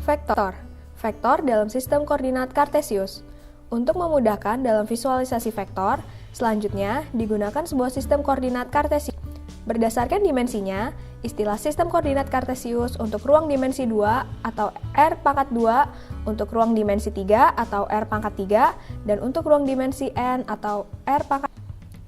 Vektor. Vektor dalam sistem koordinat Kartesius. Untuk memudahkan dalam visualisasi vektor, selanjutnya digunakan sebuah sistem koordinat Kartesius. Berdasarkan dimensinya, istilah sistem koordinat Kartesius untuk ruang dimensi 2 atau R⁻², untuk ruang dimensi 3 atau R⁻3, dan untuk ruang dimensi n atau R⁻.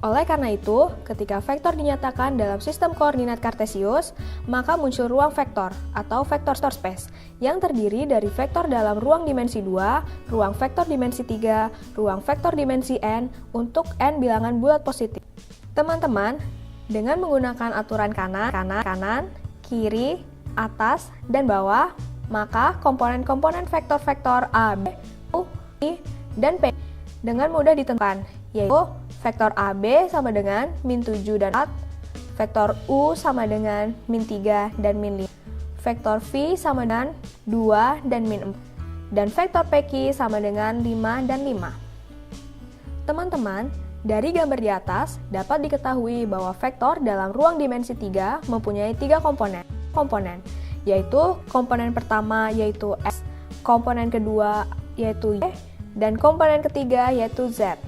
Oleh karena itu, ketika vektor dinyatakan dalam sistem koordinat Kartesius, maka muncul ruang vektor atau vektor space yang terdiri dari vektor dalam ruang dimensi 2, ruang vektor dimensi 3, ruang vektor dimensi n untuk n bilangan bulat positif. Teman-teman, dengan menggunakan aturan kanan, kiri, atas, dan bawah, maka komponen-komponen vektor-vektor A, B, U, I, dan P dengan mudah ditentukan, yaitu vektor AB sama dengan -7 dan 4, vektor U sama dengan -3 dan -5, vektor V sama dengan 2 dan -4, dan vektor PQ sama dengan 5 dan 5. Teman-teman, dari gambar di atas dapat diketahui bahwa vektor dalam ruang dimensi 3 mempunyai 3 komponen, yaitu komponen pertama yaitu X, komponen kedua yaitu Y, dan komponen ketiga yaitu Z.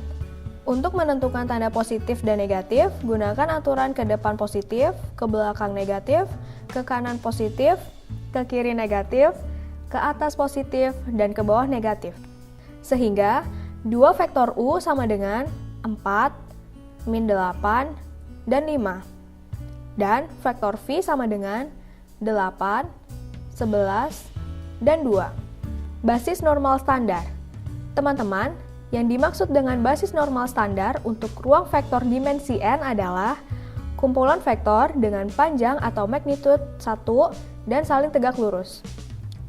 Untuk menentukan tanda positif dan negatif, gunakan aturan ke depan positif, ke belakang negatif, ke kanan positif, ke kiri negatif, ke atas positif, dan ke bawah negatif. Sehingga, dua vektor U sama dengan 4, -8, dan 5. Dan vektor V sama dengan 8, 11, dan 2. Basis normal standar. Teman-teman, yang dimaksud dengan basis normal standar untuk ruang vektor dimensi n adalah kumpulan vektor dengan panjang atau magnitude 1 dan saling tegak lurus.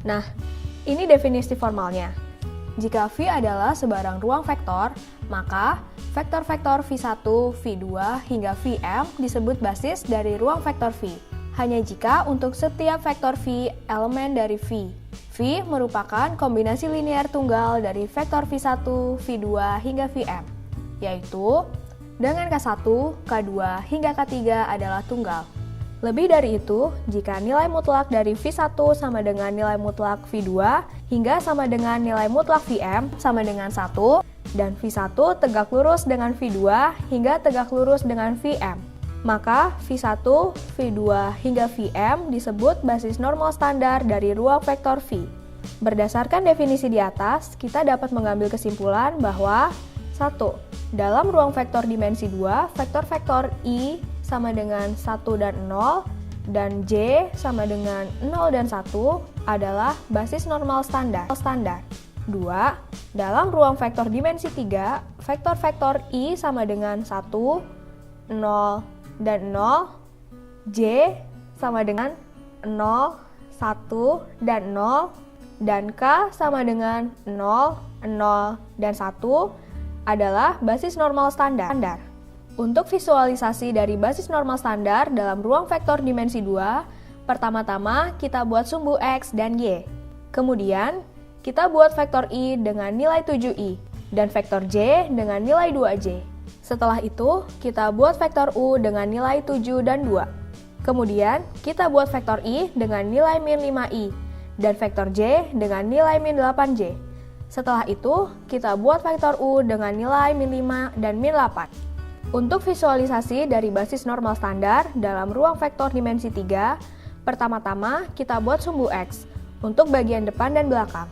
Nah, ini definisi formalnya. Jika V adalah sebarang ruang vektor, maka vektor-vektor V1, V2, hingga Vm disebut basis dari ruang vektor V. Hanya jika untuk setiap vektor V elemen dari V. V merupakan kombinasi linear tunggal dari vektor V1, V2, hingga Vm, yaitu dengan K1, K2, hingga K3 adalah tunggal. Lebih dari itu, jika nilai mutlak dari V1 sama dengan nilai mutlak V2, hingga sama dengan nilai mutlak Vm sama dengan 1, dan V1 tegak lurus dengan V2 hingga tegak lurus dengan Vm, maka V1, V2, hingga Vm disebut basis normal standar dari ruang vektor V. Berdasarkan definisi di atas, kita dapat mengambil kesimpulan bahwa 1. Dalam ruang vektor dimensi 2, vektor-vektor I sama dengan 1 dan 0, dan J sama dengan 0 dan 1 adalah basis normal standar. 2. Dalam ruang vektor dimensi 3, vektor-vektor I sama dengan 1, 0, dan 0, J sama dengan 0, 1, dan 0, dan K sama dengan 0, 0, dan 1 adalah basis normal standar. Untuk visualisasi dari basis normal standar dalam ruang vektor dimensi 2, pertama-tama kita buat sumbu X dan Y. Kemudian, kita buat vektor I dengan nilai 7i, dan vektor J dengan nilai 2j. Setelah itu, kita buat vektor U dengan nilai 7 dan 2. Kemudian, kita buat vektor I dengan nilai -5i, dan vektor J dengan nilai -8j. Setelah itu, kita buat vektor U dengan nilai -5 dan -8. Untuk visualisasi dari basis normal standar dalam ruang vektor dimensi 3, pertama-tama kita buat sumbu X untuk bagian depan dan belakang,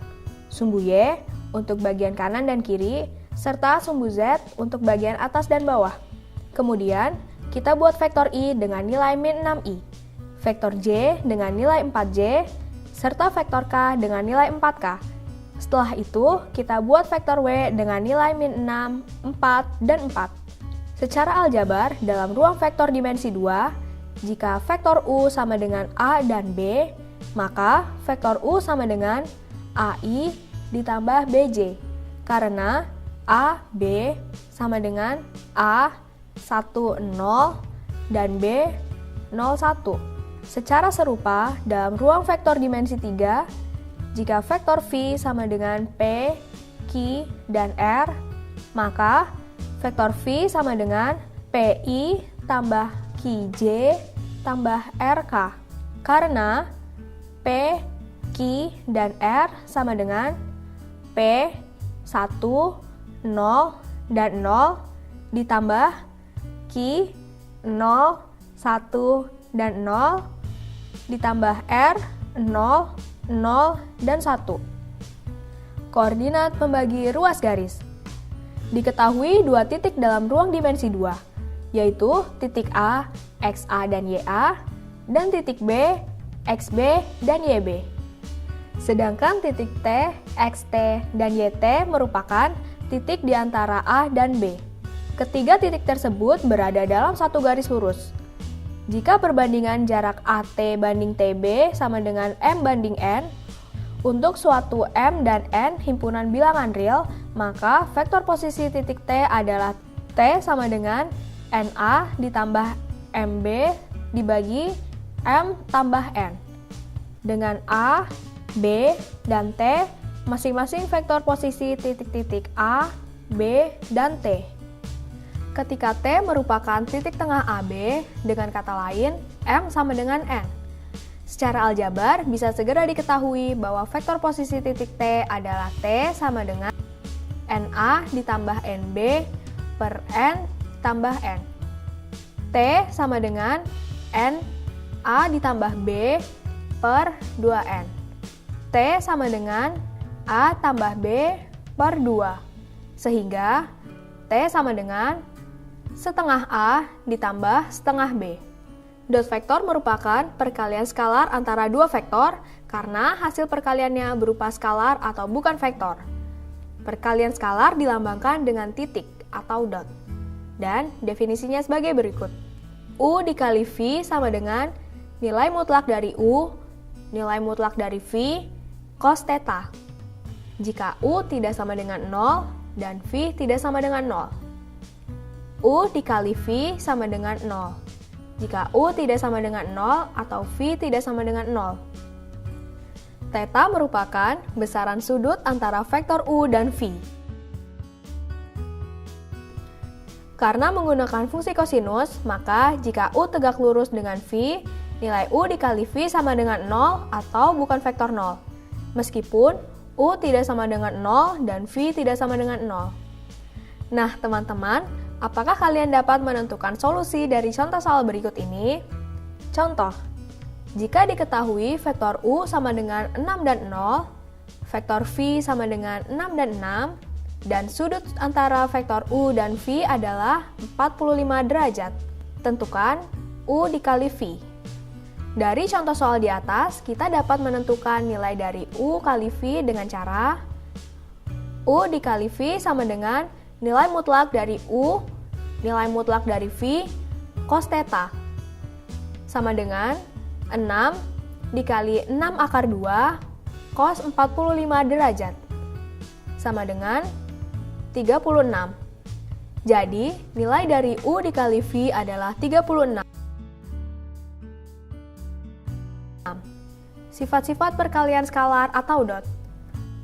sumbu Y untuk bagian kanan dan kiri, serta sumbu Z untuk bagian atas dan bawah. Kemudian, kita buat vektor I dengan nilai -6i, vektor J dengan nilai 4j, serta vektor K dengan nilai 4k. Setelah itu, kita buat vektor W dengan nilai -6, 4, dan 4. Secara aljabar, dalam ruang vektor dimensi 2, jika vektor U sama dengan A dan B, maka vektor U sama dengan AI ditambah BJ, karena A, B sama dengan A, 1, 0, dan B, 0, 1. Secara serupa, dalam ruang vektor dimensi 3, jika vektor V sama dengan P, Q, dan R, maka vektor V sama dengan PI tambah QJ tambah RK, karena P, Q dan R sama dengan P, 1, 0, dan 0 ditambah Q, 0, 1, dan 0 ditambah R, 0, 0, dan 1. Koordinat pembagi ruas garis. Diketahui dua titik dalam ruang dimensi 2, yaitu titik A, XA dan YA, dan titik B, XB dan YB. Sedangkan titik T, XT, dan YT merupakan titik di antara A dan B. Ketiga titik tersebut berada dalam satu garis lurus. Jika perbandingan jarak AT banding TB sama dengan M banding N, untuk suatu M dan N himpunan bilangan real, maka vektor posisi titik T adalah T sama dengan NA ditambah MB dibagi M tambah N. Dengan A, B, dan T masing-masing vektor posisi titik-titik A, B, dan T. Ketika T merupakan titik tengah AB, dengan kata lain, M sama dengan N. Secara aljabar, bisa segera diketahui bahwa vektor posisi titik T adalah T sama dengan NA ditambah NB per N tambah N. T sama dengan NA ditambah B per 2N. T sama dengan A tambah B per 2. Sehingga T sama dengan setengah A ditambah setengah B. Dot vektor merupakan perkalian skalar antara dua vektor karena hasil perkaliannya berupa skalar atau bukan vektor. Perkalian skalar dilambangkan dengan titik atau dot. Dan definisinya sebagai berikut. U dikali V sama dengan nilai mutlak dari U, nilai mutlak dari V, cos theta. Jika U tidak sama dengan 0 dan V tidak sama dengan 0. U dikali V sama dengan 0. Jika U tidak sama dengan 0 atau V tidak sama dengan 0. Theta merupakan besaran sudut antara vektor U dan V. Karena menggunakan fungsi kosinus, maka jika U tegak lurus dengan V, nilai U dikali V sama dengan 0 atau bukan vektor 0. Meskipun U tidak sama dengan 0 dan V tidak sama dengan 0. Nah, teman-teman, apakah kalian dapat menentukan solusi dari contoh soal berikut ini? Contoh, jika diketahui vektor U sama dengan 6 dan 0, vektor V sama dengan 6 dan 6, dan sudut antara vektor U dan V adalah 45 derajat. Tentukan U dikali V. Dari contoh soal di atas, kita dapat menentukan nilai dari U kali V dengan cara U dikali V sama dengan nilai mutlak dari U, nilai mutlak dari V, cos theta. Sama dengan 6 dikali 6 akar 2, cos 45 derajat. Sama dengan 36. Jadi, nilai dari U dikali V adalah 36. Sifat-sifat perkalian skalar atau dot.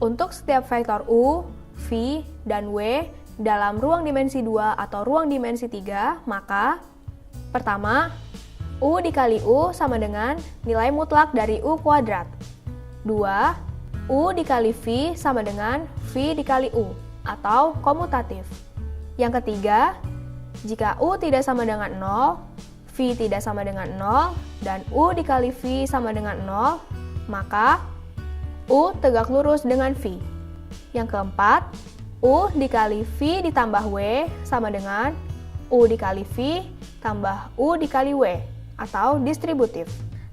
Untuk setiap vektor U, V, dan W dalam ruang dimensi 2 atau ruang dimensi 3, maka pertama, U dikali U sama dengan nilai mutlak dari U kuadrat. 2. U dikali V sama dengan V dikali U atau komutatif. Yang ketiga, jika U tidak sama dengan 0, V tidak sama dengan 0, dan U dikali V sama dengan 0, maka U tegak lurus dengan V. Yang keempat, U dikali V ditambah W sama dengan U dikali V tambah U dikali W atau distributif.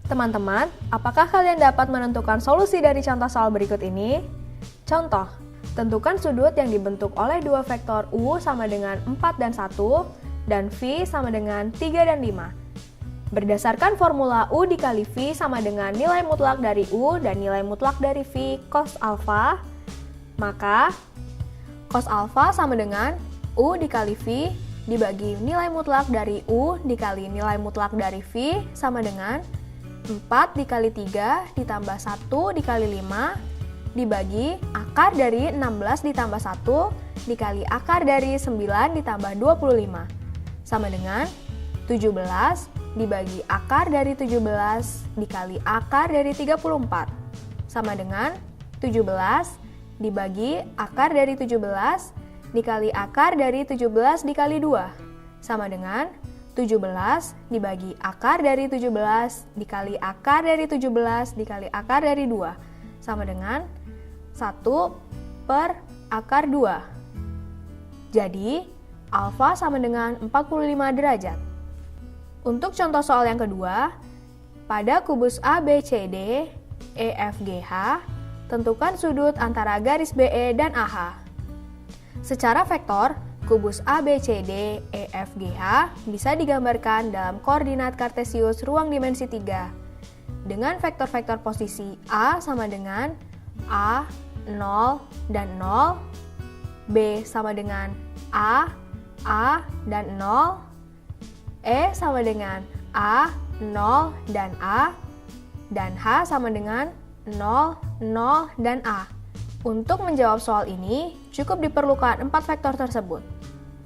Teman-teman, apakah kalian dapat menentukan solusi dari contoh soal berikut ini? Contoh, tentukan sudut yang dibentuk oleh dua vektor U sama dengan 4 dan 1 dan V sama dengan 3 dan 5. Berdasarkan formula U dikali V sama dengan nilai mutlak dari U dan nilai mutlak dari V cos alpha, maka cos alpha sama dengan U dikali V dibagi nilai mutlak dari U dikali nilai mutlak dari V sama dengan 4 dikali 3 ditambah 1 dikali 5 dibagi akar dari 16 ditambah 1 dikali akar dari 9 ditambah 25 sama dengan 17 dibagi akar dari 17 dikali akar dari 34 sama dengan 17 dibagi akar dari 17 dikali akar dari 17 dikali 2 sama dengan 17 dibagi akar dari 17 dikali akar dari 17 dikali akar dari 2 sama dengan 1 per akar 2. Jadi, alfa sama dengan 45 derajat. Untuk contoh soal yang kedua, pada kubus ABCD, EFGH, tentukan sudut antara garis BE dan AH. Secara vektor, kubus ABCD, EFGH bisa digambarkan dalam koordinat kartesius ruang dimensi 3 dengan vektor-vektor posisi A sama dengan A, 0, dan 0, B sama dengan A, dan 0, E sama dengan A, 0, dan A, dan H sama dengan 0, 0, dan A. Untuk menjawab soal ini, cukup diperlukan 4 vektor tersebut.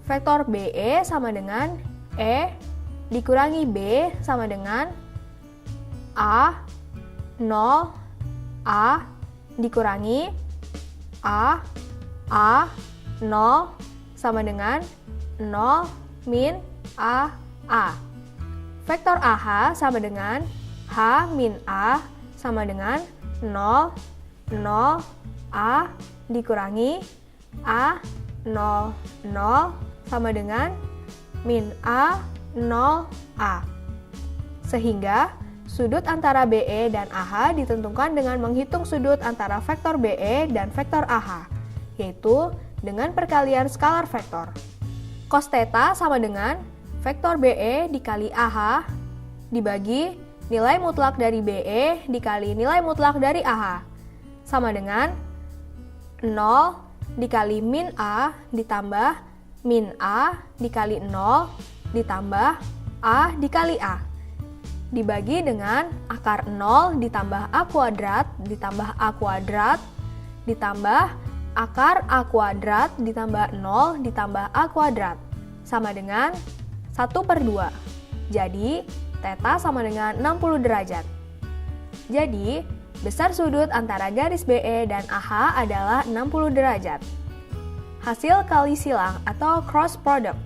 Vektor BE sama dengan E dikurangi B sama dengan A, 0, A dikurangi A, 0 sama dengan 0 min A. Vektor AH sama dengan H min A sama dengan 0, 0, A dikurangi A, 0, 0 sama dengan min A, 0, A. Sehingga sudut antara BE dan AH ditentukan dengan menghitung sudut antara vektor BE dan vektor AH, yaitu dengan perkalian skalar vektor. Cos theta sama dengan vektor BE dikali AH dibagi nilai mutlak dari BE dikali nilai mutlak dari AH, sama dengan 0 dikali min A ditambah min A dikali 0 ditambah A dikali A, dibagi dengan akar 0 ditambah A kuadrat ditambah A kuadrat ditambah akar A kuadrat ditambah 0 ditambah A kuadrat, sama dengan 1/2. Jadi, theta sama dengan 60 derajat. Jadi, besar sudut antara garis BE dan AH adalah 60 derajat. Hasil kali silang atau cross product.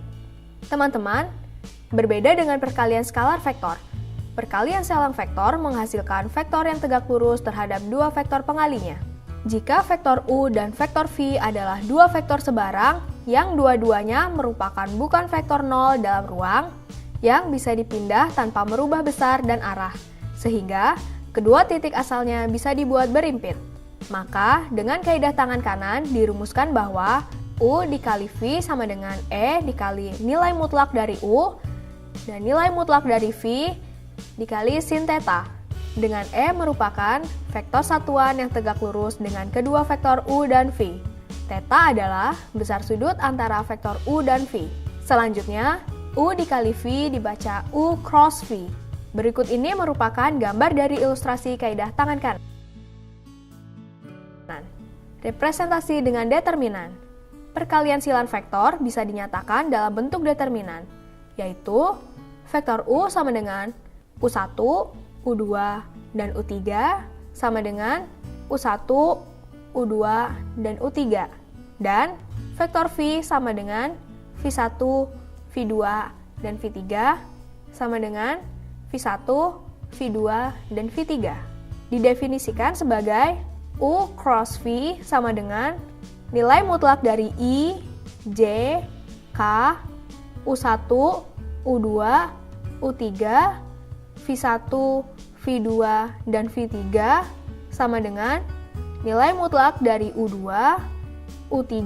Teman-teman, berbeda dengan perkalian skalar vektor. Perkalian silang vektor menghasilkan vektor yang tegak lurus terhadap dua vektor pengalinya. Jika vektor U dan vektor V adalah dua vektor sebarang yang dua-duanya merupakan bukan vektor 0 dalam ruang yang bisa dipindah tanpa merubah besar dan arah, sehingga kedua titik asalnya bisa dibuat berimpit. Maka dengan kaidah tangan kanan dirumuskan bahwa U dikali V sama dengan E dikali nilai mutlak dari U dan nilai mutlak dari V dikali sin theta, dengan E merupakan vektor satuan yang tegak lurus dengan kedua vektor U dan V. Theta adalah besar sudut antara vektor U dan V. Selanjutnya, U dikali V dibaca U cross V. Berikut ini merupakan gambar dari ilustrasi kaidah tangan kanan. Representasi dengan determinan. Perkalian silang vektor bisa dinyatakan dalam bentuk determinan, yaitu vektor U sama dengan U1, U2, dan U3 sama dengan U1, U2, dan U3. Dan vektor V sama dengan V1, V2, dan V3 sama dengan V1, V2, dan V3. Didefinisikan sebagai U cross V sama dengan nilai mutlak dari I, J, K, U1, U2, U3, V1, V2, dan V3 sama dengan nilai mutlak dari U2, U3,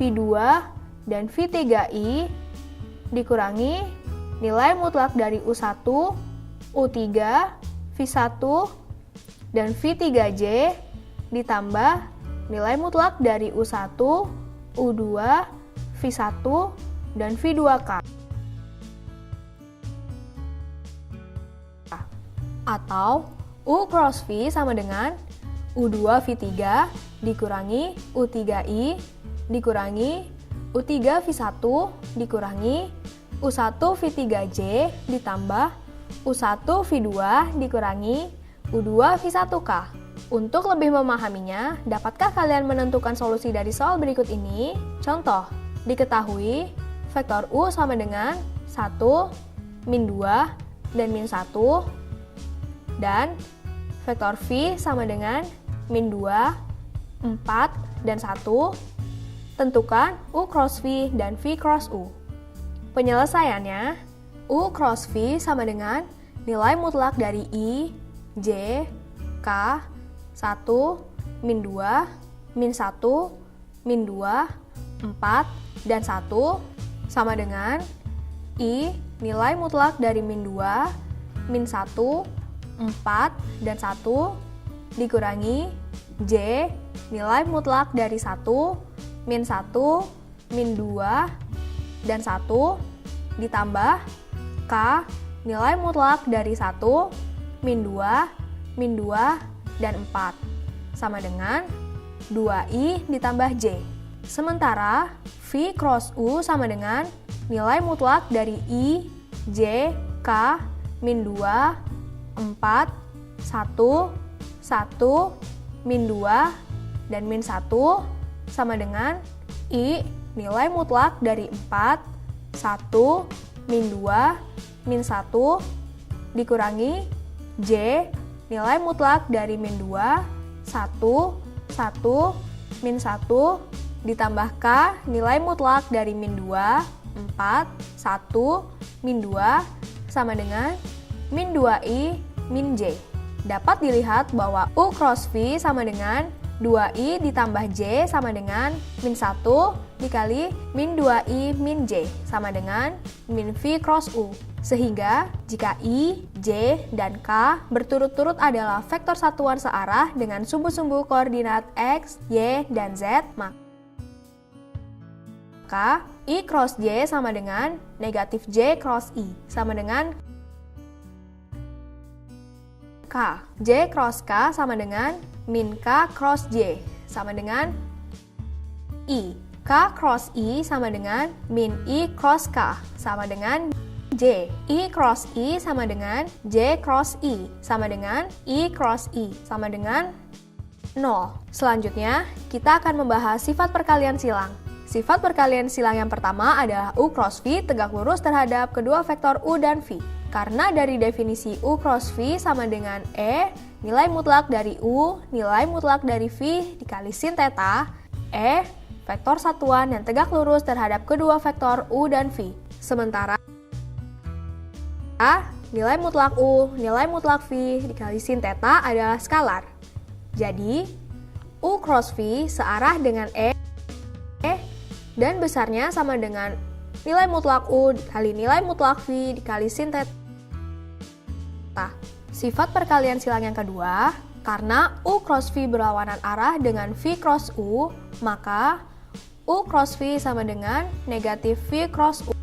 V2, dan V3I dikurangi nilai mutlak dari U1, U3, V1, dan V3J ditambah nilai mutlak dari U1, U2, V1, dan V2K. Atau U cross V sama dengan U2 V3 dikurangi U3I dikurangi U3 V1 dikurangi U1 V3J ditambah U1 V2 dikurangi U2 V1K. Untuk lebih memahaminya, dapatkah kalian menentukan solusi dari soal berikut ini? Contoh, diketahui vektor U sama dengan 1, min 2, dan min 1, dan vektor V sama dengan min 2, 4, dan 1. Tentukan U cross V dan V cross U. Penyelesaiannya, U cross V sama dengan nilai mutlak dari I, J, K, 1, min 2, min 1, min 2, 4, dan 1 sama dengan I nilai mutlak dari min 2, min 1, 4, dan 1 dikurangi J nilai mutlak dari 1, min 1, min 2, dan 1 ditambah K nilai mutlak dari 1, min 2, min 2, dan 4 sama dengan 2I ditambah J. Sementara V cross U sama dengan nilai mutlak dari I, J, K, min 2, 4, 1, 1, min 2, dan min 1 sama dengan I nilai mutlak dari 4, 1, min 2, min 1 dikurangi J nilai mutlak dari min 2, 1, 1, min 1 ditambah K nilai mutlak dari min 2, 4, 1, min 2 sama dengan min 2I, min J. Dapat dilihat bahwa U cross V sama dengan 2I ditambah J sama dengan min 1 dikali min 2I, min J sama dengan min V cross U. Sehingga jika I, J, dan K berturut-turut adalah vektor satuan searah dengan sumbu-sumbu koordinat X, Y, dan Z, maka I cross J sama dengan negatif J cross I sama dengan K. J cross K sama dengan min K cross J sama dengan I. K cross I sama dengan min I cross K sama dengan J. I cross I sama dengan J cross I sama dengan I cross I sama dengan 0. Selanjutnya, kita akan membahas sifat perkalian silang. Sifat perkalian silang yang pertama adalah U cross V tegak lurus terhadap kedua vektor U dan V. Karena dari definisi U cross V sama dengan E, nilai mutlak dari U, nilai mutlak dari V dikali sin theta, E, vektor satuan yang tegak lurus terhadap kedua vektor U dan V. Sementara nilai mutlak U, nilai mutlak V dikali sin theta adalah skalar. Jadi, U cross V searah dengan E dan besarnya sama dengan nilai mutlak U dikali nilai mutlak V dikali sin theta. Sifat perkalian silang yang kedua, karena U cross V berlawanan arah dengan V cross U, maka U cross V sama dengan negatif V cross U.